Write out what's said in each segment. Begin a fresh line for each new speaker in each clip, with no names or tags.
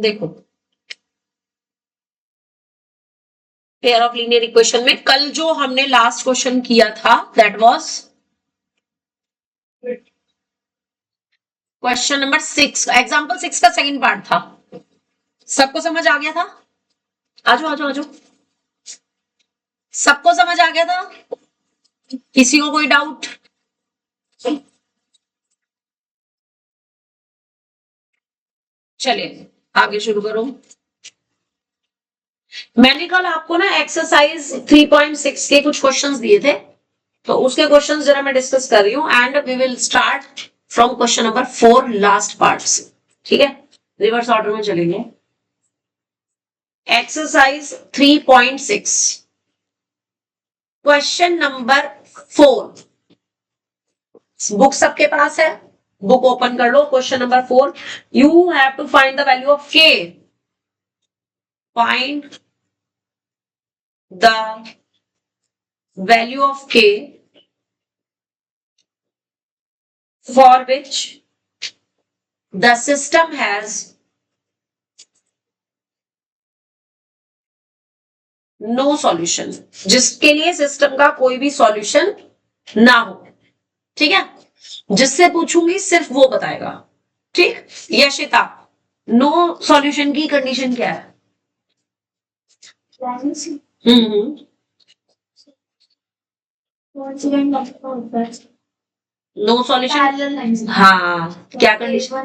देखो pair of linear equation में कल जो हमने लास्ट क्वेश्चन किया था that was question number 6, example 6 का सेकंड पार्ट था। सबको समझ आ गया था? आजो आजो आजो, सबको समझ आ गया था? किसी को कोई डाउट? चलिए आगे शुरू करो। मैंने कल आपको ना एक्सरसाइज 3.6 के कुछ क्वेश्चंस दिए थे, तो उसके क्वेश्चंस जरा मैं डिस्कस कर रही हूँ and we will start from question number 4 last part से। ठीक है, रिवर्स ऑर्डर में चलेंगे। एक्सरसाइज 3.6 क्वेश्चन नंबर 4, बुक सबके पास है, बुक ओपन कर लो। Question number 4, you have to find the value of K. Find the value of K for which the system has no solution, जिसके लिए सिस्टम का कोई भी सॉल्यूशन ना हो। ठीक है, जिससे पूछूंगी सिर्फ वो बताएगा। ठीक, यशिता, नो सॉल्यूशन की कंडीशन क्या है? नो सॉल्यूशन, हाँ क्या कंडीशन?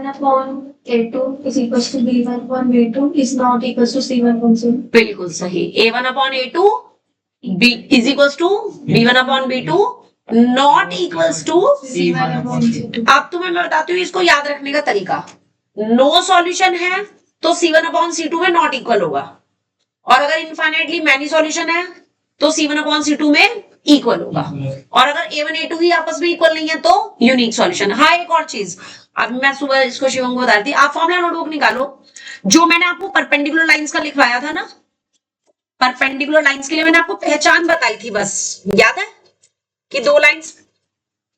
बिल्कुल सही। A1/A2 is equals to B1/B2 not equals to C1/C2। अब तुम्हें मैं बताती हूँ इसको याद रखने का तरीका। नो सॉल्यूशन है तो C1/C2 में नॉट इक्वल होगा, और अगर इनफाइनाइटली मैनी सॉल्यूशन है तो C1/C2 में इक्वल होगा, और अगर A1 A2 ही आपस में इक्वल नहीं है तो यूनिक सॉल्यूशन। हाँ, एक और चीज, अब मैं सुबह इसको शिवम को बता रही थी, आप फॉर्मूला नोटबुक निकालो। जो मैंने आपको परपेंडिकुलर लाइंस का लिखवाया था ना, परपेंडिकुलर लाइंस के लिए मैंने आपको पहचान बताई थी, बस याद है कि दो लाइंस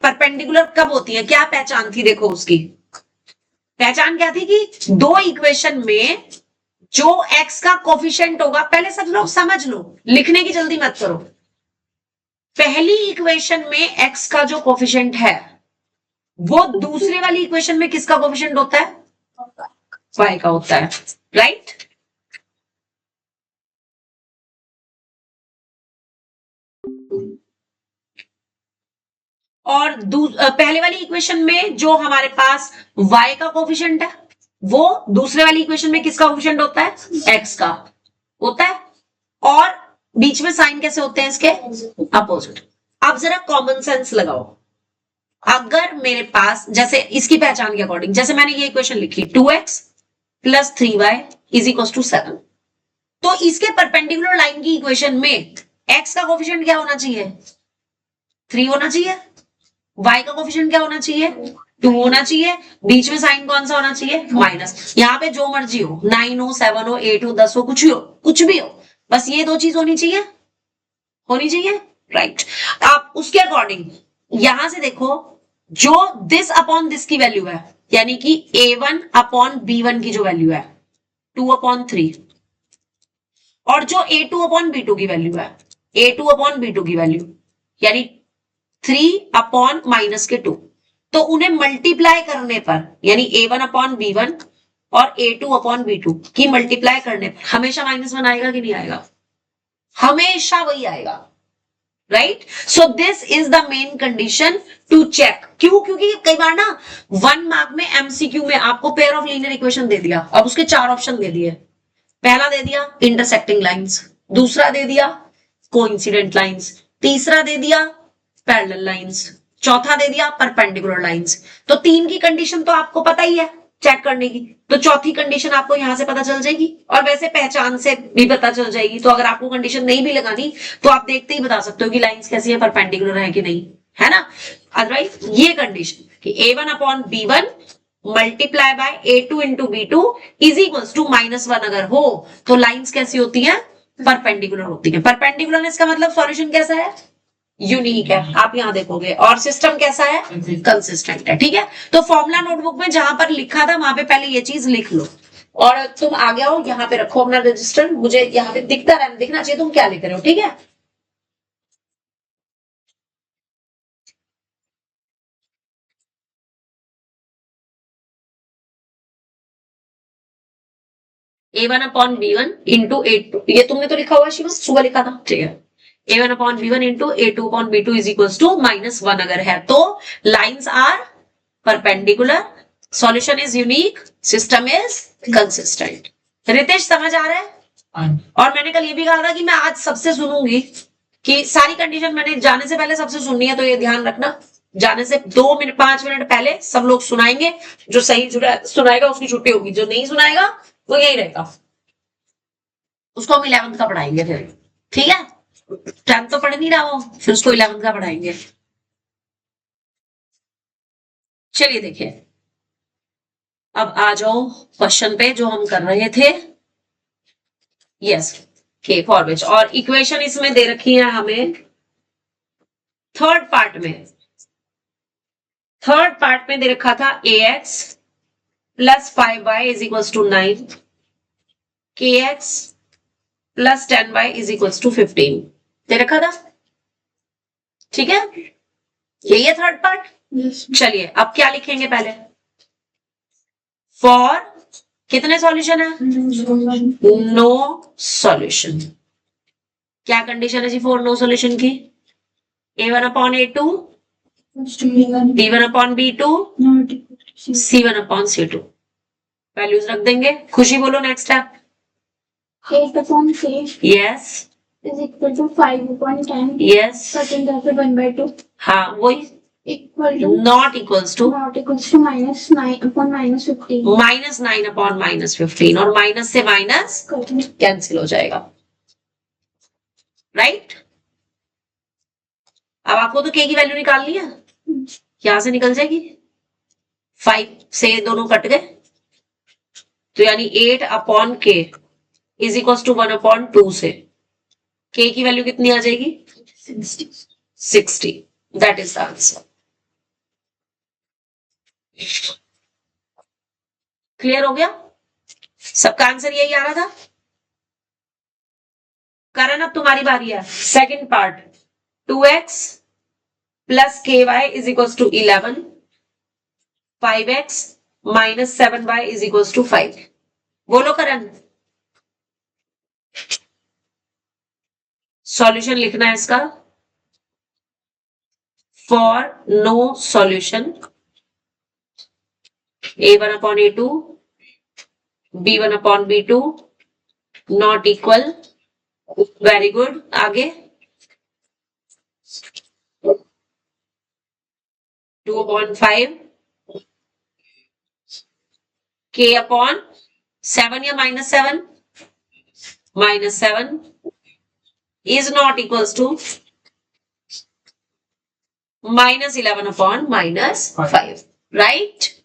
परपेंडिकुलर कब होती है? क्या पहचान थी? देखो उसकी पहचान क्या थी कि दो इक्वेशन में जो x का कोफिशिएंट होगा, पहले सब लोग समझ लो, लिखने की जल्दी मत करो। पहली इक्वेशन में x का जो कोफिशिएंट है वो दूसरे वाली इक्वेशन में किसका कोफिशिएंट होता है? y का होता है, राइट? और पहले वाली इक्वेशन में जो हमारे पास y का कोफिशिएंट है वो दूसरे वाली इक्वेशन में किसका कोफिशिएंट होता है? x का होता है। और बीच में साइन कैसे होते हैं इसके? अपोजिट। अब जरा कॉमन सेंस लगाओ। अगर मेरे पास, जैसे इसकी पहचान के अकॉर्डिंग, जैसे मैंने ये इक्वेशन लिखी 2x + 3y = 7, तो इसके परपेंडिकुलर लाइन की इक्वेशन में x का कोफिशिएंट क्या होना चाहिए? 3 होना चाहिए। y का कोफिशिएंट क्या होना चाहिए? 2 होना चाहिए। बीच में साइन कौन सा होना चाहिए? माइनस। यहाँ पे जो मर्जी हो, 9 हो, 7 हो, 8 हो, 10 हो, कुछ भी हो, बस ये दो चीज होनी चाहिए, राइट? आप उसके अकॉर्डिंग यहां से देखो, जो दिस अपॉन दिस की वैल्यू है, यानी कि A1/B1 की जो वैल्यू है 2/3, और जो A2/B2 की वैल्यू है, A2/B2 की वैल्यू यानी 3/-2, तो उन्हें मल्टीप्लाई करने पर, यानी A1/B1 और A2/B2 की मल्टीप्लाई करने पर हमेशा -1 आएगा कि नहीं आएगा? हमेशा वही आएगा, right? So this is the main condition to check. क्यों? क्योंकि कई बार ना 1 मार्क में MCQ में आपको पेयर ऑफ लीनियर इक्वेशन दे दिया, अब उसके 4 ऑप्शन दे दिए। पहला दे दिया इंटरसेक्टिंग लाइंस, दूसरा दे दिया कोइंसिडेंट लाइंस, तीसरा दे दिया पैरेलल लाइंस, चौथा दे दिया परपेंडिकुलर लाइंस। तो 3 की कंडीशन तो आपको पता ही है चेक करने की, तो चौथी कंडीशन आपको यहां से पता चल जाएगी, और वैसे पहचान से भी पता चल जाएगी। तो अगर आपको कंडीशन नहीं भी लगानी तो आप देखते ही बता सकते हो कि लाइंस कैसी है, परपेंडिकुलर है कि नहीं, है ना? अदरवाइज ये कंडीशन कि A1/B1 multiply by A2 × B2 = -1 अगर हो तो लाइंस कैसी होती हैं? परपेंडिकुलर होती है। परपेंडिकुलरनेस का मतलब सॉल्यूशन कैसा है? यूनिक है, आप यहां देखोगे। और सिस्टम कैसा है? कंसिस्टेंट है। ठीक है, तो फॉर्मूला नोटबुक में जहां पर लिखा था वहां पे पहले ये चीज लिख लो। और तुम आ गया हो, यहाँ पे रखो अपना रजिस्टर, मुझे यहाँ पे दिखना चाहिए तुम क्या लिख रहे हो, ठीक है। A1/B1 इंटू A2, ये तुमने तो लिखा हुआ शिवम, सुबह लिखा था, ठीक है। A1/B1 into A2/B2 is equal to -1 अगर है तो lines are perpendicular, solution is unique, system is consistent. Ritesh समझ आ रहा है? और मैंने कल ये भी कहा था कि मैं आज सबसे सुनूंगी कि सारी कंडीशन मैंने जाने से पहले सबसे सुननी है, तो ये ध्यान रखना, जाने से 2 मिनट 5 मिनट पहले सब लोग सुनाएंगे, जो सही सुनाएगा उसकी छुट्टी होगी, जो नहीं सुनाएगा वो यही रहेगा, उसको हम 11th का पढ़ाएंगे फिर, ठीक है। 10th तो पढ़ नहीं रहा वो, फिर उसको 11th का पढ़ाएंगे। चलिए देखिए, अब आ जाओ क्वेश्चन पे जो हम कर रहे थे। यस, के फॉर विच, और इक्वेशन इसमें दे रखी है हमें थर्ड पार्ट में दे रखा था ax plus 5y is equal to 9, kx plus 10y is equal to 15 दे रखा था, ठीक है। यही है थर्ड पार्ट। चलिए अब क्या लिखेंगे पहले, फॉर कितने सॉल्यूशन है, नो सॉल्यूशन। क्या कंडीशन है जी फॉर नो सॉल्यूशन की, A1/A2, B1/B2, C1/C2, वैल्यूज रख देंगे। खुशी बोलो next step.
8/k
yes
is equal to 5/10.
Yes
1/2
हाँ वही,
equal to
not equals to
-9/-15.
-9/-15, और माइनस से माइनस कैंसिल हो जाएगा, राइट। अब आपको तो के की वैल्यू निकालनी है, यहां से निकल जाएगी, 5 से दोनों कट गए, तो यानी 8/k इज इक्वल टू 1/2 से के की वैल्यू कितनी आ जाएगी, 60। That is the answer. Clear हो गया, सबका आंसर यही आ रहा था। करण अब तुम्हारी बारी है, second part, 2x plus ky is equal to 11, 5x minus 7y is equal to 5। बोलो करण, सॉल्यूशन लिखना है इसका, for no solution A1/A2, B1/B2 not equal, very good, आगे 2/5 K/7 या -7, -7 is not equals to -11/-5, right.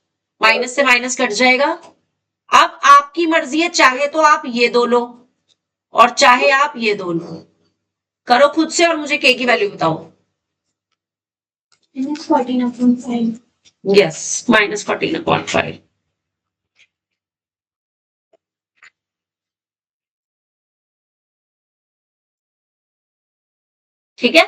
Minus से minus cut जाएगा। अब आपकी मर्जी है, चाहे तो आप ये दो लो और चाहे आप ये दो लो, करो खुद से और मुझे के की वैल्यू बताओ।
-14/5.
यस, -14/5। ठीक है,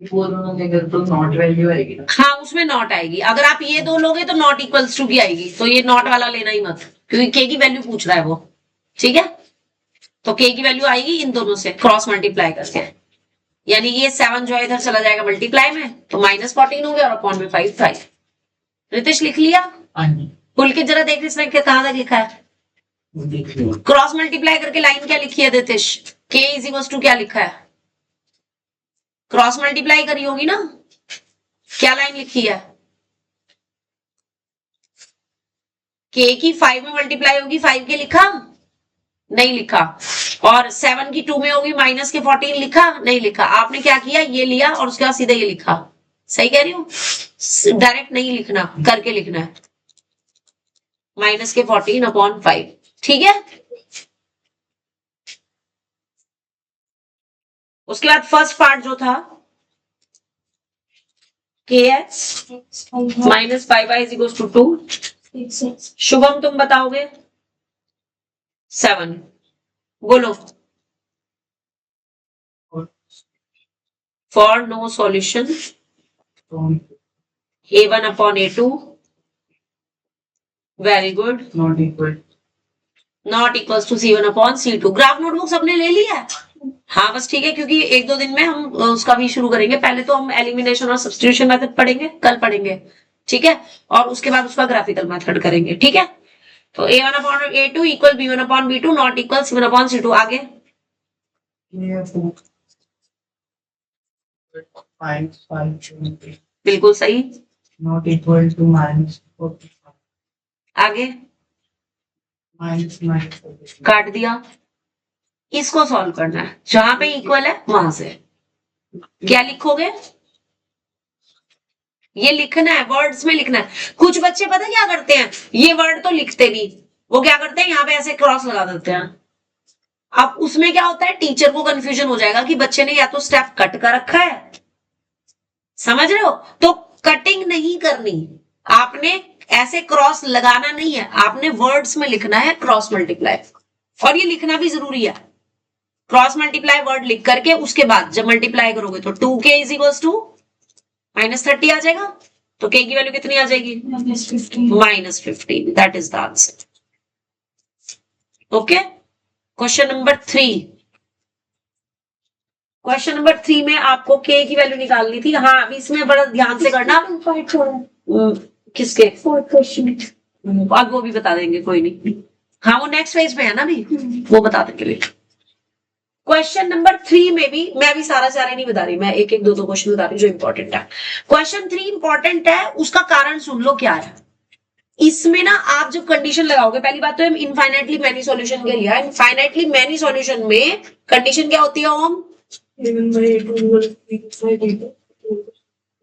वो दोनों लेकर तो नॉट वैल्यू आएगी ना।
हाँ उसमें नॉट आएगी, अगर आप ये दो लोगे तो नॉट इक्वल्स टू की आएगी, तो ये नॉट वाला लेना ही मत, क्योंकि के की वैल्यू पूछ रहा है वो, ठीक है। तो के की वैल्यू आएगी इन दोनों से क्रॉस मल्टीप्लाई करके, यानी ये 7 जो है इधर चला जाएगा मल्टीप्लाई में, तो -14 हो गया और अपॉन में 5। रितेश लिख लिया, खुल के जरा देख इसमें कहां तक लिखा है, क्रॉस मल्टीप्लाई करके लाइन क्या लिखी है रितेश, के इज इक्वल टू क्या लिखा है, क्रॉस मल्टीप्लाई करी होगी ना, क्या लाइन लिखी है, के की 5 में मल्टीप्लाई होगी, 5 के लिखा नहीं लिखा, और 7 की 2 में होगी माइनस के 14 लिखा नहीं लिखा। आपने क्या किया, ये लिया और उसके बाद सीधे ये लिखा, सही कह रही हूँ, डायरेक्ट नहीं लिखना, करके लिखना है, माइनस के 14/5, ठीक है। उसके बाद फर्स्ट पार्ट जो था kx -5y is equal to 2,
6.
Shubham तुम बताओगे 7. बोलो. For no solution A1 upon A2. Very good.
Not equal
not equals to C1 upon C2. Graph notebook सबने ले लिया है? हाँ बस ठीक है, क्योंकि 1-2 दिन में हम उसका भी शुरू करेंगे. पहले तो हम एलिमिनेशन और सब्स्टिट्यूशन मेथड पढ़ेंगे, कल पढ़ेंगे, ठीक है, और उसके बाद उसका ग्राफिकल मेथड करेंगे, ठीक है. तो A1 upon A2 equal B1 upon B2 not equal C1 upon C2. आगे बिल्कुल सही.
नॉट इक्वल टू माइनस
आगे
माइनस
काट दिया. इसको सॉल्व करना है, जहां पे इक्वल है वहां से क्या लिखोगे? ये लिखना है, वर्ड्स में लिखना है. कुछ बच्चे पता क्या करते हैं, ये वर्ड तो लिखते नहीं, वो क्या करते हैं यहाँ पे ऐसे क्रॉस लगा देते हैं. अब उसमें क्या होता है, टीचर को कंफ्यूजन हो जाएगा कि बच्चे ने या तो स्टेप कट कर रखा है, समझ रहे हो? तो कटिंग नहीं करनी, आपने ऐसे क्रॉस लगाना नहीं है, आपने वर्ड्स में लिखना है क्रॉस मल्टीप्लाई. और ये लिखना भी जरूरी है. क्रॉस मल्टीप्लाई वर्ड लिख करके उसके बाद जब मल्टीप्लाई करोगे तो 2k इज इक्वल्स टू -30 आ जाएगा. तो k की वैल्यू कितनी आ जाएगी? -15. That is the answer. Okay. Question number 3. Question number 3 में आपको k की वैल्यू निकालनी थी. हाँ अभी इसमें बड़ा ध्यान से करना. किसके?
4th question.
अब वो भी बता देंगे, कोई नहीं. हाँ वो नेक्स्ट पेज पे है ना अभी, वो बता देंगे. क्वेश्चन नंबर 3 में भी मैं अभी सारे नहीं बता रही, मैं एक एक दो क्वेश्चन बता रही हूँ जो इंपॉर्टेंट है. क्वेश्चन 3 इंपॉर्टेंट है, उसका कारण सुन लो क्या है. इसमें ना आप जब कंडीशन लगाओगे, पहली बात तो हम इनफाइनाइटली मैनी सॉल्यूशन के लिए, इनफाइनाइटली मैनी सॉल्यूशन में कंडीशन क्या होती है ओम?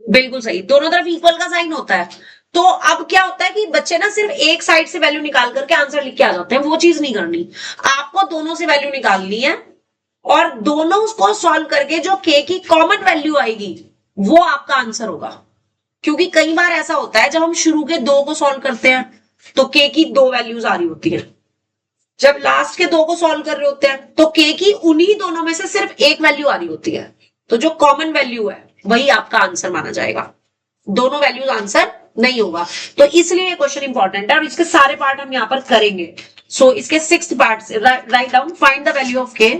बिल्कुल सही, दोनों तरफ इक्वल का साइन होता है. तो अब क्या होता है कि बच्चे ना सिर्फ एक साइड से वैल्यू निकाल करके आंसर लिख के आ जाते हैं, वो चीज नहीं करनी. आपको दोनों से वैल्यू निकालनी है और दोनों उसको सॉल्व करके जो k की कॉमन वैल्यू आएगी वो आपका आंसर होगा. क्योंकि कई बार ऐसा होता है जब हम शुरू के 2 को सॉल्व करते हैं तो k की 2 वैल्यूज आ रही होती है, जब लास्ट के 2 को सॉल्व कर रहे होते हैं तो k की उन्हीं दोनों में से सिर्फ एक वैल्यू आ रही होती है. तो जो कॉमन वैल्यू है वही आपका आंसर माना जाएगा, दोनों वैल्यूज आंसर नहीं होगा. तो इसलिए ये क्वेश्चन इंपॉर्टेंट है और इसके सारे पार्ट हम यहां पर करेंगे. सो इसके 6th पार्ट से write down. Find the value of k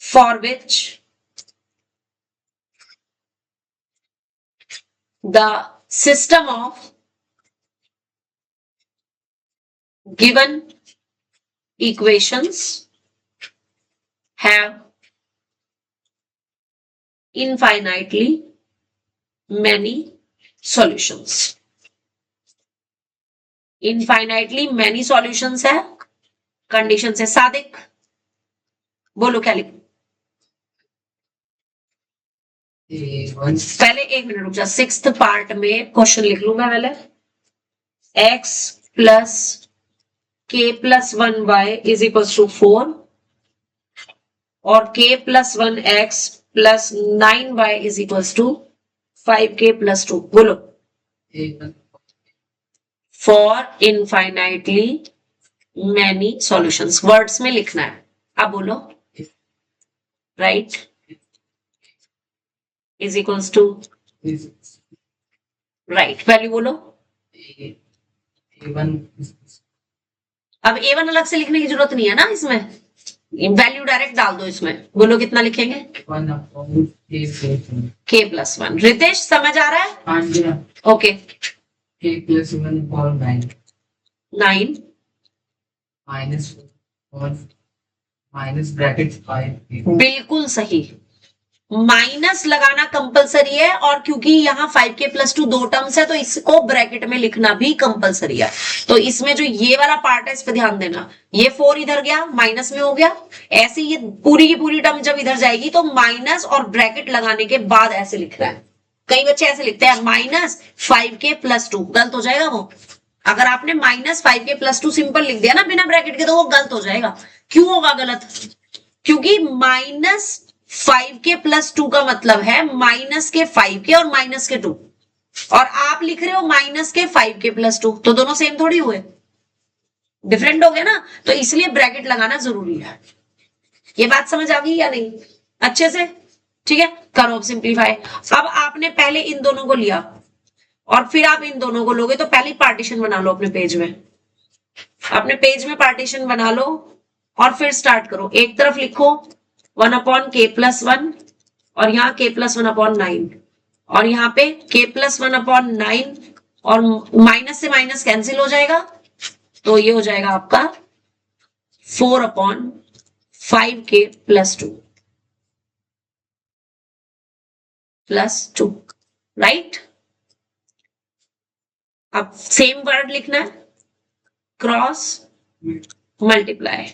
for which the system of given equations have infinitely many solutions. Infinitely many solutions है, कंडीशन से. सादिक बोलो क्या लिख. पहले 1 मिनट रुक जा. 6th पार्ट में क्वेश्चन लिख लू मैं पहले. x plus k plus 1y is equal to 4 और k plus 1x plus 9y is equal to 5k plus 2. बोलो. For infinitely many solutions words में लिखना है. अब बोलो. Right is equals to right value बोलो. अब A1 अलग से लिखने की जरूरत नहीं है ना, इसमें वैल्यू डायरेक्ट डाल दो इसमें. बोलो कितना लिखेंगे? k plus 1. रितेश समझ आ रहा है? ओके.
k प्लस 1 और 9 माइनस 4 माइनस ब्रैकेट 5.
बिल्कुल सही. माइनस लगाना कंपलसरी है और क्योंकि यहाँ 5k प्लस 2 2 टर्म्स है तो इसको ब्रैकेट में लिखना भी कंपलसरी है. तो इसमें जो ये वाला पार्ट है इस पे ध्यान देना. ये 4 इधर गया माइनस में हो गया, ऐसे ये पूरी की पूरी टर्म जब इधर जाएगी तो माइनस और ब्रैकेट लगाने के बाद ऐसे लिखना है. कई बच्चे ऐसे लिखते हैं माइनस 5k प्लस 2, गलत हो जाएगा वो. अगर आपने माइनस 5k प्लस 2 सिंपल लिख दिया ना बिना ब्रैकेट के तो वो गलत हो जाएगा. क्यों होगा गलत? क्योंकि माइनस 5 के प्लस 2 का मतलब है माइनस के 5 के और माइनस के 2, और आप लिख रहे हो माइनस के 5 के प्लस 2, तो दोनों सेम थोड़ी हुए, डिफरेंट हो गया ना, तो इसलिए ब्रैकेट लगाना जरूरी है। ये बात समझ आ गई या नहीं अच्छे से? ठीक है, करो अब सिंप्लीफाई। अब आपने पहले इन दोनों को लिया और फिर आप इन दोनों को लोगे, तो पहले पार्टीशन बना लो अपने पेज में, अपने पेज में पार्टीशन बना लो और फिर स्टार्ट करो। एक तरफ लिखो 1/k+1 और यहाँ k+1/9, और यहाँ पे k+1/9, और माइनस से माइनस कैंसिल हो जाएगा, तो ये हो जाएगा आपका 4/5k+2 +2, राइट। अब सेम वर्ड लिखना है, क्रॉस मल्टीप्लाई।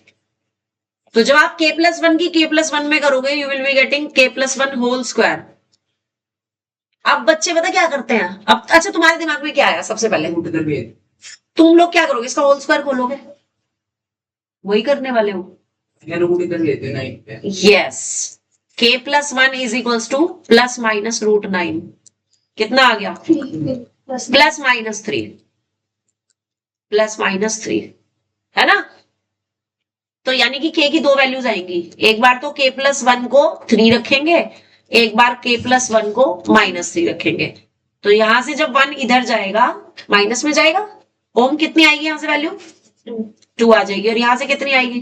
तो जब आप k+1 की k+1 में करोगे, you will be getting k+1 whole square. अब बच्चे पता क्या करते हैं, अब अच्छा तुम्हारे दिमाग में क्या आया सबसे पहले?
रूट करके
तुम लोग क्या करोगे, इसका होल स्क्वायर खोलोगे, वही करने वाले हो।
रूट कर लेते हैं 9 पे।
Yes, k+1 is equals to ±√9, कितना आ गया? +-3, +-3, है ना। तो यानी कि k की दो वैल्यूज आएंगी, एक बार तो k+1 को 3 रखेंगे, एक बार k+1 को -3 रखेंगे। तो यहां से जब 1 इधर जाएगा माइनस में जाएगा, ओम कितनी आएगी यहां से वैल्यू? 2 आ जाएगी, और यहां से कितनी आएगी?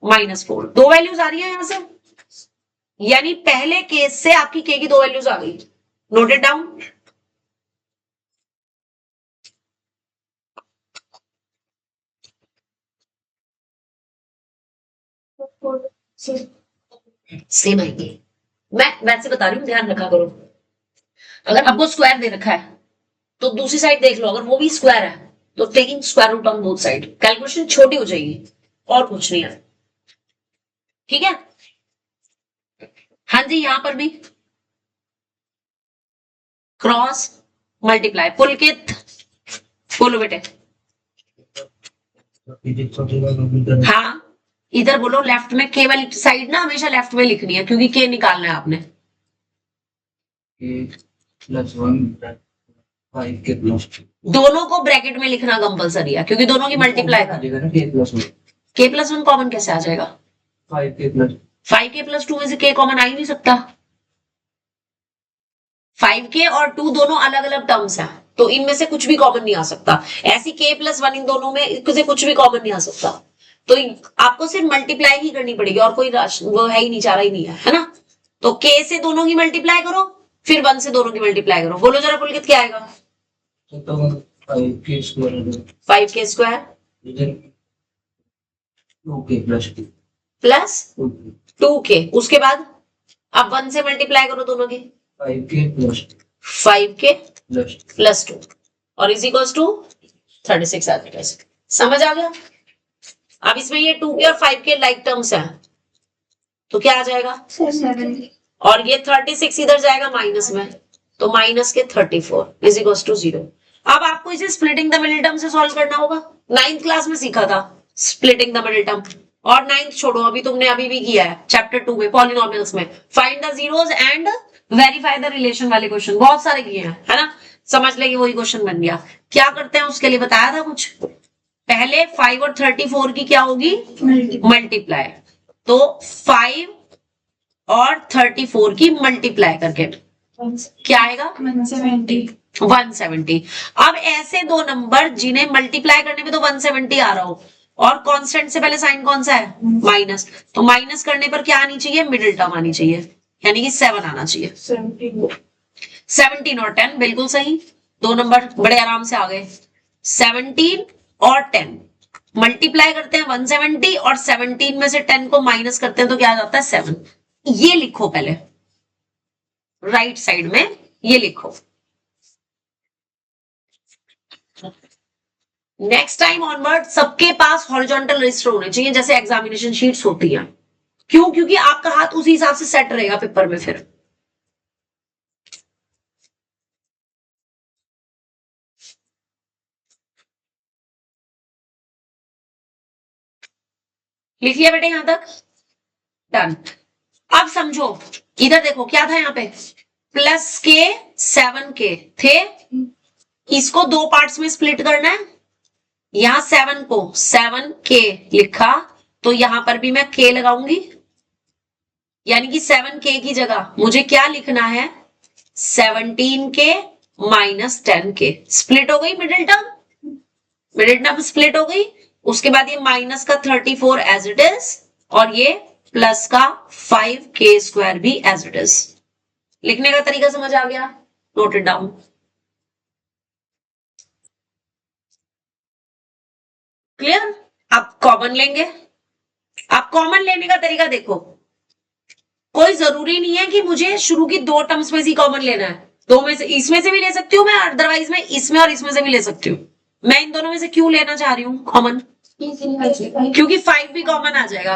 -4। दो वैल्यूज आ रही है यहां से, यानी पहले केस से आपकी k की दो वैल्यूज आ गई। Noted down. सेम आएंगे, मैं वैसे बता रही हूँ, ध्यान रखा करो। अगर आपको स्क्वायर दे रखा है तो दूसरी साइड देख लो, अगर वो भी स्क्वायर है तो taking square root on both side, calculation छोटी हो जाएगी और कुछ नहीं है। ठीक है, हाँ जी, यहां पर भी क्रॉस मल्टीप्लाई। पुलकित बोलो बेटे। हाँ, इधर बोलो, लेफ्ट में के वाली साइड ना हमेशा लेफ्ट में लिखनी है, क्योंकि के निकालना है आपने।
k+1 5k+2
दोनों को ब्रैकेट में लिखना कंपलसरी है, क्योंकि दोनों की मल्टीप्लाई कर।
k+1
k+1 कॉमन कैसे आ जाएगा?
5k+2
5k+2 में से k कॉमन आ ही नहीं सकता। 5k और 2 दोनों अलग अलग टर्म्स हैं, तो इनमें से कुछ भी कॉमन नहीं आ सकता। ऐसी k+1 इन दोनों में से कुछ भी कॉमन नहीं आ सकता, तो आपको सिर्फ मल्टीप्लाई ही करनी पड़ेगी, और कोई वो है ही नहीं, चारा ही नहीं है ना। तो k से दोनों की मल्टीप्लाई करो, फिर 1 से दोनों की मल्टीप्लाई करो। बोलो जरा पुलकित, क्या आएगा? 5k²
2k+2
प्लस 2k, उसके बाद अब 1 से मल्टीप्लाई करो दोनों की, 5k प्लस 2, और इज इक्वल्स टू 36 आ जाएगा। समझ आ गया? अब इसमें ये 2k और 5k लाइक टर्म्स हैं, तो क्या आ जाएगा?
7
और ये 36 इधर जाएगा माइनस में, तो -34 इज इक्वल्स टू 0। अब आपको इसे स्प्लिटिंग द मिडिल टर्म से सॉल्व करना होगा। 9th क्लास में सीखा था स्प्लिटिंग द मिडिल टर्म, और 9th छोड़ो, अभी तुमने अभी भी किया है चैप्टर 2 में पॉलिनोमियल्स में, find the zeros and verify the relation वाले क्वेश्चन बहुत सारे किए हैं, है ना। समझ लेगी वही क्वेश्चन बन गया। क्या करते हैं उसके लिए बताया था कुछ पहले, 5 और 34 की क्या होगी? मल्टीप्लाई। तो 5 और 34 की मल्टीप्लाई करके क्या आएगा? 170। अब ऐसे दो नंबर जिन्हें मल्टीप्लाई करने में तो 170 आ रहा हो, और कांस्टेंट से पहले साइन कौन सा है? माइनस, तो माइनस करने पर क्या आनी चाहिए? मिडिल टर्म आनी चाहिए, यानी कि 7 आना चाहिए। 17 और 10 बिल्कुल सही, दो नंबर बड़े आराम से आ गए। 17 और 10 मल्टीप्लाई करते हैं 170, और 17 में से 10 को माइनस करते हैं तो क्या आ जाता है? 7। ये लिखो पहले, राइट साइड में ये लिखो। नेक्स्ट टाइम ऑनवर्ड सबके पास हॉरिजॉन्टल रजिस्टर होने चाहिए, जैसे एग्जामिनेशन शीट्स होती हैं। क्यों? क्योंकि आपका हाथ उसी हिसाब से सेट रहेगा पेपर में। फिर लिख लिया बेटे यहां तक? डन। अब समझो, इधर देखो क्या था यहाँ पे, प्लस के 7k थे, इसको दो पार्ट्स में स्प्लिट करना है। यहां 7 को 7k लिखा, तो यहां पर भी मैं k लगाऊंगी, यानी कि 7k की जगह मुझे क्या लिखना है, 17k माइनस 10k। स्प्लिट हो गई middle term, middle term split हो गई। उसके बाद ये माइनस का 34 एज इट इज, और ये प्लस का 5k स्क्वायर भी एज इट इज। लिखने का तरीका समझ आ गया, नोट इट डाउन। क्लियर? आप कॉमन लेंगे, आप कॉमन लेने का तरीका देखो, कोई जरूरी नहीं है कि मुझे शुरू की दो टर्म्स में से कॉमन लेना है, दो में से, इसमें से भी ले सकती हूँ मैं, अदरवाइज मैं इसमें और इसमें से भी ले सकती हूँ। मैं इन दोनों में से क्यों लेना चाह रही हूँ कॉमन, क्योंकि 5 भी कॉमन आ जाएगा,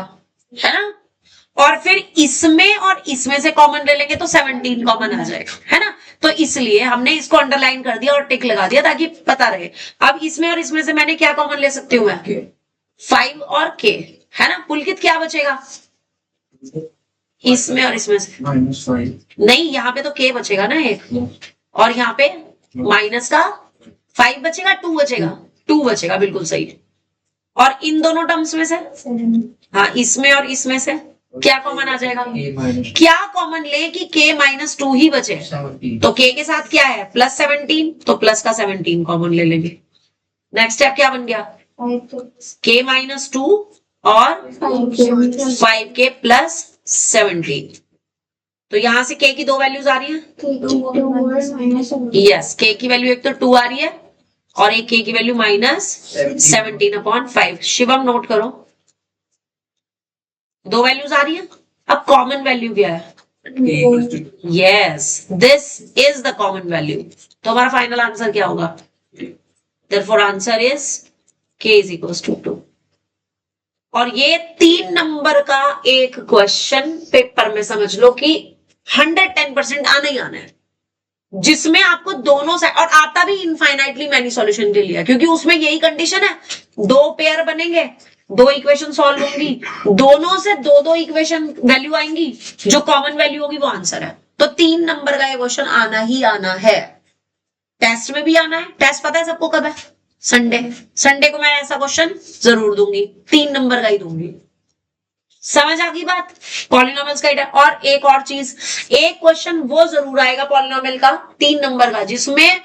है ना, और फिर इसमें और इसमें से कॉमन ले लेंगे तो 17 कॉमन आ जाएगा, है ना। तो इसलिए हमने इसको अंडरलाइन कर दिया और टिक लगा दिया ताकि पता रहे। अब इसमें और इसमें से मैंने क्या कॉमन ले सकती हूँ मैं, 5 और k, है ना। पुलकित क्या बचेगा इसमें और इसमें से,
-5
नहीं यहाँ पे तो k बचेगा ना एक, और यहाँ पे माइनस का 5 बचेगा, 2 बचेगा, 2 बचेगा, बिल्कुल सही। और इन दोनों टर्म्स में से, हाँ इसमें और इसमें से क्या कॉमन आ जाएगा, क्या कॉमन ले कि k -2 ही बचे, तो k के साथ क्या है +17, तो प्लस का 17 कॉमन ले लेंगे। नेक्स्ट स्टेप क्या बन गया, k -2 और 5k + 17। तो यहां से k की दो वैल्यूज आ रही हैं, यस, k की वैल्यू एक तो 2 आ रही है और एक k की वैल्यू -17/5। शिवम नोट करो, दो वैल्यूज आ रही है। अब कॉमन वैल्यू क्या है, yes, this is the common value. तो हमारा फाइनल आंसर क्या होगा, देयरफॉर आंसर इज k = 2। और ये 3 नंबर का एक क्वेश्चन पेपर में समझ लो कि 110% आना ही आना है, जिसमें आपको दोनों साइड, और आता भी इनफाइनाइटली मैनी सॉल्यूशन के लिए, क्योंकि उसमें यही कंडीशन है, दो पेयर बनेंगे, दो इक्वेशन सॉल्व होंगी, दोनों से दो दो इक्वेशन वैल्यू आएंगी, जो कॉमन वैल्यू होगी वो आंसर है। तो 3 नंबर का ये क्वेश्चन आना ही आना है, टेस्ट में भी आना है। टेस्ट पता है सबको कब है, संडे। संडे को मैं ऐसा क्वेश्चन जरूर दूंगी, 3 नंबर का ही दूंगी। समझ आ गई बात, पॉलिनोमियल्स का। और एक और चीज, एक क्वेश्चन वो जरूर आएगा पॉलिनोमियल का 3 नंबर का, जिसमें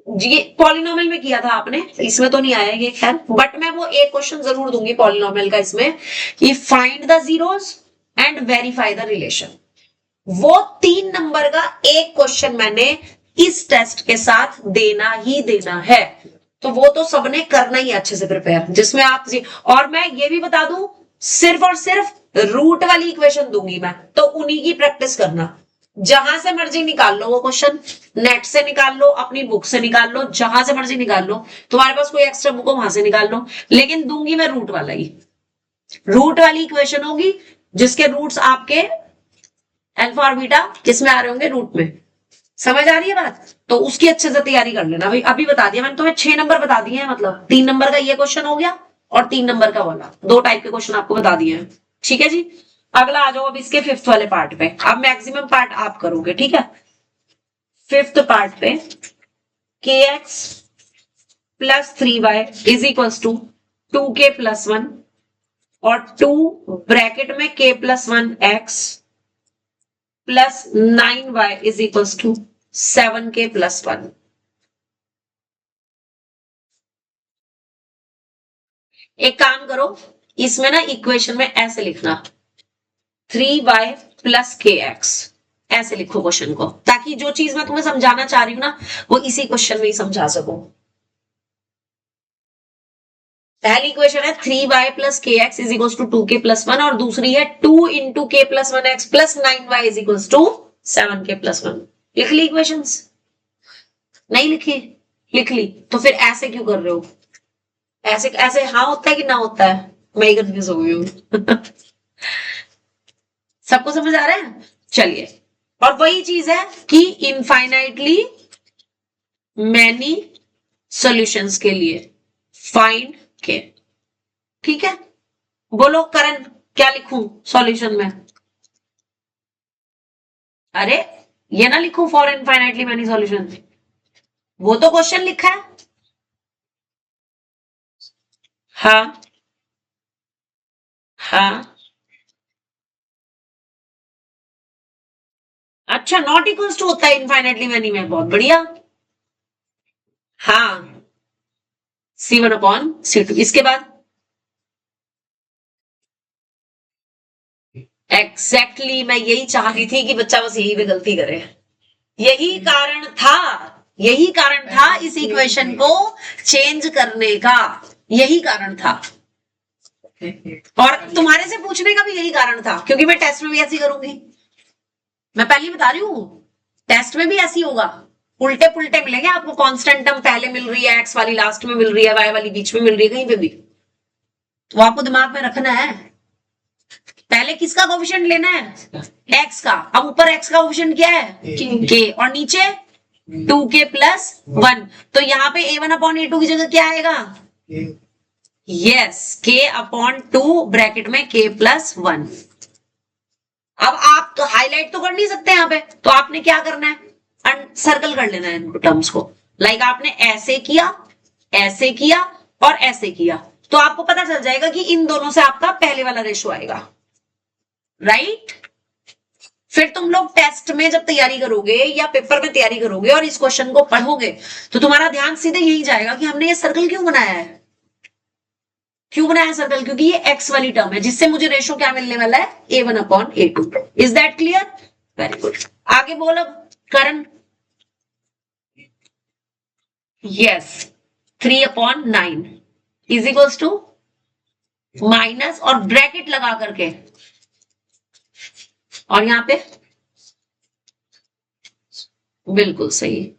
ये पॉलिनोमियल में किया था आपने, इसमें तो नहीं आया ये खैर, बट मैं वो एक क्वेश्चन जरूर दूंगी पॉलिनोमियल का इसमें, कि find the zeros and verify the relation. वो 3 नंबर का एक क्वेश्चन मैंने इस टेस्ट के साथ देना ही देना है, तो वो तो सबने करना ही अच्छे से प्रिपेयर, जिसमें आप और मैं ये भी बता दूं, सिर्फ और सिर्फ रूट वाली इक्वेशन दूंगी मैं, तो उन्हीं की प्रैक्टिस करना। जहां से मर्जी निकाल लो वो क्वेश्चन, नेट से निकाल लो, अपनी बुक से निकाल लो, जहां से मर्जी निकाल लो, तुम्हारे पास कोई एक्स्ट्रा बुक हो वहां से निकाल लो, लेकिन दूंगी मैं रूट वाला ही। रूट वाली इक्वेशन होगी जिसके रूट्स आपके अल्फा और बीटा किसमें आ रहे होंगे, रूट में। समझ आ रही है बात, तो उसकी अच्छे से तैयारी कर लेना भाई। अभी बता दिया मैंने तुम्हें, 6 नंबर बता दिए हैं, मतलब 3 नंबर का ये क्वेश्चन हो गया और 3 नंबर का वाला, 2 टाइप के क्वेश्चन आपको बता दिए हैं। ठीक है जी, अगला आ जाओ अब इसके 5th वाले पार्ट पे। अब मैक्सिमम पार्ट आप करोगे, ठीक है। 5th पार्ट पे kx + 3y = 2k + 1 और 2 ब्रैकेट में k + 1x + 9y = 7k + 1। एक काम करो, इसमें ना इक्वेशन में ऐसे लिखना 3y + kx, ऐसे लिखो क्वेश्चन को, ताकि जो चीज मैं तुम्हें समझाना चाह रही हूँ ना, वो इसी क्वेश्चन में ही समझा सकूं। पहली इक्वेशन है 3y + kx = 2k + 1 और दूसरी है 2 × k + 1x + 9y = 7k + 1। लिख ली इक्वेशंस, नहीं लिखी, लिख ली, तो फिर ऐसे क्यों कर रहे हो, ऐसे ऐसे हाँ होता है कि ना होता है, मैं ही कंफ्यूज हो गई हूँ। सबको समझ आ रहा है, चलिए। और वही चीज है कि इनफाइनाइटली मैनी सॉल्यूशंस के लिए फाइंड के, ठीक है। बोलो करण क्या लिखूं सॉल्यूशन में, अरे ये ना लिखो फॉर इनफाइनाइटली मेनी सॉल्यूशन, वो तो क्वेश्चन लिखा है। हाँ हाँ, अच्छा नॉट इक्वल्स टू होता है इनफाइनाइटली मेनी में, बहुत बढ़िया। हाँ, C1/C2। इसके बाद एग्जैक्टली मैं यही चाह रही थी कि बच्चा बस यही पे गलती करे। यही कारण था, यही कारण था इस इक्वेशन को चेंज करने का, यही कारण था। और तुम्हारे से पूछने का भी यही कारण था, क्योंकि मैं टेस्ट में भी ऐसी करूंगी। मैं पहले ही बता रही हूं, टेस्ट में भी ऐसी होगा, उल्टे पुल्टे मिलेंगे आपको। कांस्टेंट टर्म पहले मिल रही है, एक्स वाली लास्ट में मिल रही है, वाई वाली बीच में मिल रही है, कहीं पे भी। तो आपको दिमाग में रखना है पहले किसका कोफिशिएंट लेना है, एक्स का। अब ऊपर एक्स का कोफिशिएंट क्या है, के, और नीचे 2k+1। तो यहाँ पे A1/A2 की जगह क्या आएगा, यस, k/2 ब्रैकेट में k+1। अब आप तो हाईलाइट तो कर नहीं सकते यहाँ पे, तो आपने क्या करना है, सर्कल कर लेना है इन टर्म्स को। लाइक आपने ऐसे किया, ऐसे किया और ऐसे किया, तो आपको पता चल जाएगा कि इन दोनों से आपका पहले वाला रेशो आएगा, राइट। फिर तुम लोग टेस्ट में जब तैयारी करोगे या पेपर में तैयारी करोगे और इस क्वेश्चन को पढ़ोगे, तो तुम्हारा ध्यान सीधे यही जाएगा कि हमने ये सर्कल क्यों बनाया है, क्यों बनाया सर्कल, क्योंकि ये एक्स वाली टर्म है जिससे मुझे रेशो क्या मिलने वाला है, A1/A2। Is that clear, very good. आगे बोल अब Karan. Yes, 3/9 is equals to minus और ब्रैकेट लगा करके, और यहां पे बिल्कुल सही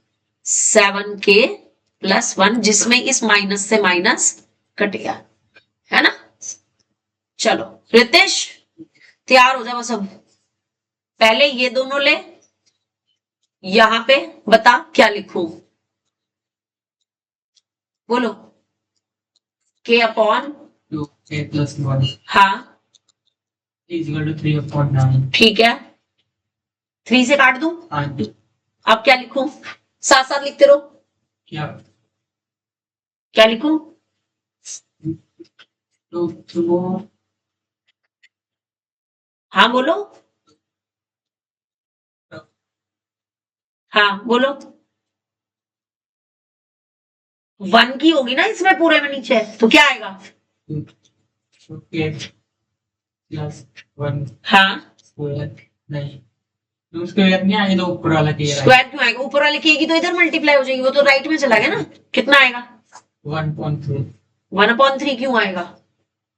7k+1, जिसमें इस माइनस से माइनस कट गया, है ना। चलो रितेश तैयार हो जाओ सब। पहले ये दोनों ले, यहां पे बता क्या लिखूं, बोलो। k/,
2k+1
हाँ
= 3/9।
ठीक है, 3 से काट दूं,
हाँ,
अब क्या लिखूं, साथ साथ लिखते रहो।
क्या
क्या लिखूं,
2
हाँ बोलो, हाँ बोलो। 1 की होगी ना इसमें पूरे में नीचे, तो क्या आएगा,
2k+1
हाँ
स्क्वायर, नहीं 2 स्क्वायर नहीं आएगा, तो ऊपर वाला के
स्क्वायर क्यों आएगा, ऊपर वाले की तो इधर मल्टीप्लाई हो जाएगी, वो तो राइट में चला गया ना। कितना आएगा,
1.3।
1/3 क्यों आएगा,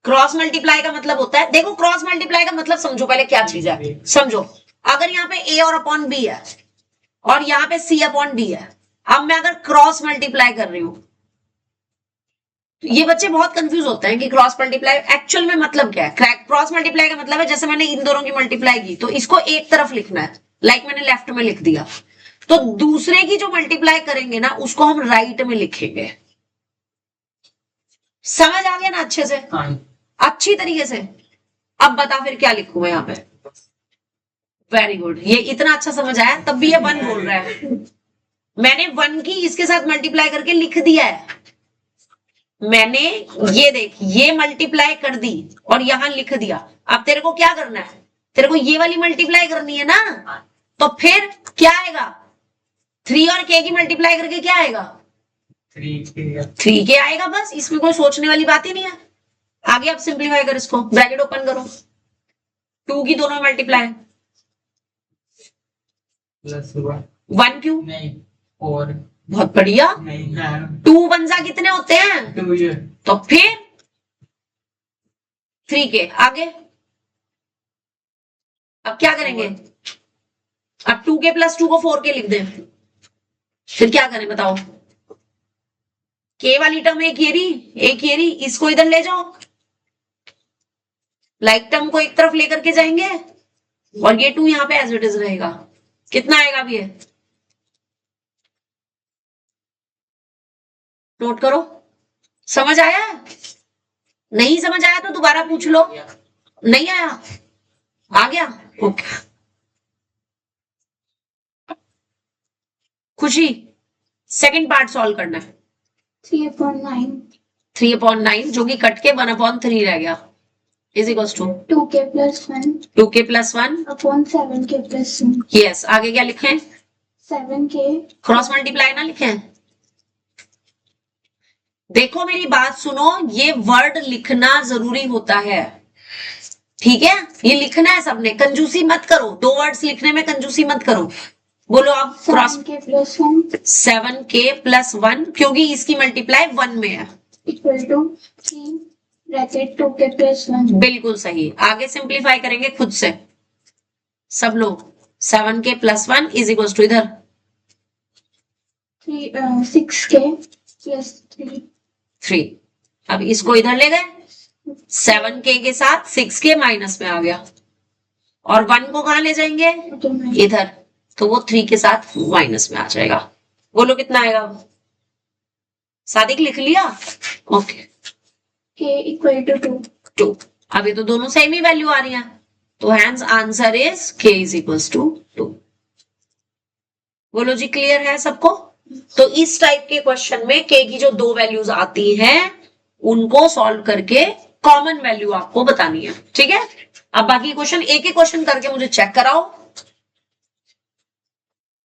क्रॉस मल्टीप्लाई का मतलब होता है, देखो क्रॉस मल्टीप्लाई का मतलब समझो पहले क्या चीज है, समझो। अगर यहाँ पे a और अपॉन b है और यहाँ पे C/D है, अब मैं अगर क्रॉस मल्टीप्लाई कर रही हूं, तो ये बच्चे बहुत कंफ्यूज होते हैं कि क्रॉस मल्टीप्लाई एक्चुअल में मतलब क्या है। क्रॉस मल्टीप्लाई का मतलब है जैसे मैंने इन दोनों की मल्टीप्लाई की तो इसको एक तरफ लिखना है, लाइक मैंने लेफ्ट में लिख दिया, तो दूसरे की जो मल्टीप्लाई करेंगे ना उसको हम राइट में लिखेंगे। समझ आ गया ना अच्छे से,
हाँ,
अच्छी तरीके से। अब बता फिर क्या लिखूं मैं यहाँ पे, वेरी गुड, ये इतना अच्छा समझ आया, तब भी ये 1 बोल रहा है। मैंने 1 की इसके साथ मल्टीप्लाई करके लिख दिया है, मैंने ये देख ये मल्टीप्लाई कर दी और यहां लिख दिया। अब तेरे को क्या करना है, तेरे को ये वाली मल्टीप्लाई करनी है ना, तो फिर क्या आएगा, 3 और k की मल्टीप्लाई करके क्या आएगा, 3k आएगा, बस इसमें कोई सोचने वाली बात ही नहीं है। आगे आप सिंप्लीफाई कर इसको, ब्रैकेट ओपन करो, 2 की दोनों मल्टीप्लाई,
+1
1 क्यों,
नहीं, और
बहुत बढ़िया,
नहीं, हाँ,
2 पंजा कितने होते हैं,
2 ये
तो फिर 3k आगे। अब क्या करेंगे, अब 2k+2 को 4k लिख दें, फिर क्या करें बताओ, k वाली टर्म एक ये रही, इसको इधर ले जाओ, लाइक टर्म को एक तरफ लेकर के जाएंगे और ये 2 यहाँ पे एज इट इज रहेगा। कितना आएगा अब ये, नोट करो। समझ आया, नहीं समझ आया तो दोबारा पूछ लो, नहीं आया, आ गया, ओके। खुशी सेकंड पार्ट सॉल्व करना है।
3/9
3/9 जो कि कट के 1/3 रह गया is equals to
2k plus 1
2k plus 1।
upon 7k plus 1
yes आगे क्या लिखे हैं?
7k
क्रॉस मल्टीप्लाई ना लिखे हैं। देखो मेरी बात सुनो, ये वर्ड लिखना जरूरी होता है, ठीक है? ये लिखना है सबने, कंजूसी मत करो, 2 वर्ड्स लिखने में कंजूसी मत करो। बोलो आप cross
7k plus 1
7k plus 1 क्योंकि इसकी मल्टीप्लाई 1 में है।
equal to 3 bracket 2k plus 1
बिल्कुल सही। आगे सिंप्लीफाई करेंगे खुद से सब लोग। 7k plus 1 is equal to इधर
6k plus 3
3। अब इसको इधर ले गए, 7k के साथ 6k माइनस में आ गया और 1 को कहां ले जाएंगे? इधर, तो वो 3 के साथ माइनस में आ जाएगा। बोलो कितना आएगा? सादिक लिख लिया? Okay
k equal to 2
2। अभी तो दोनों सेम ही वैल्यू आ रही हैं, तो hence answer is k is equals to 2। बोलो जी क्लियर है सबको? तो इस टाइप के क्वेश्चन में k की जो 2 वैल्यूज आती हैं उनको सॉल्व करके कॉमन वैल्यू आपको बतानी है, ठीक है? अब बाकी क्वेश्चन एक एक क्वेश्चन करके मुझे चेक कराओ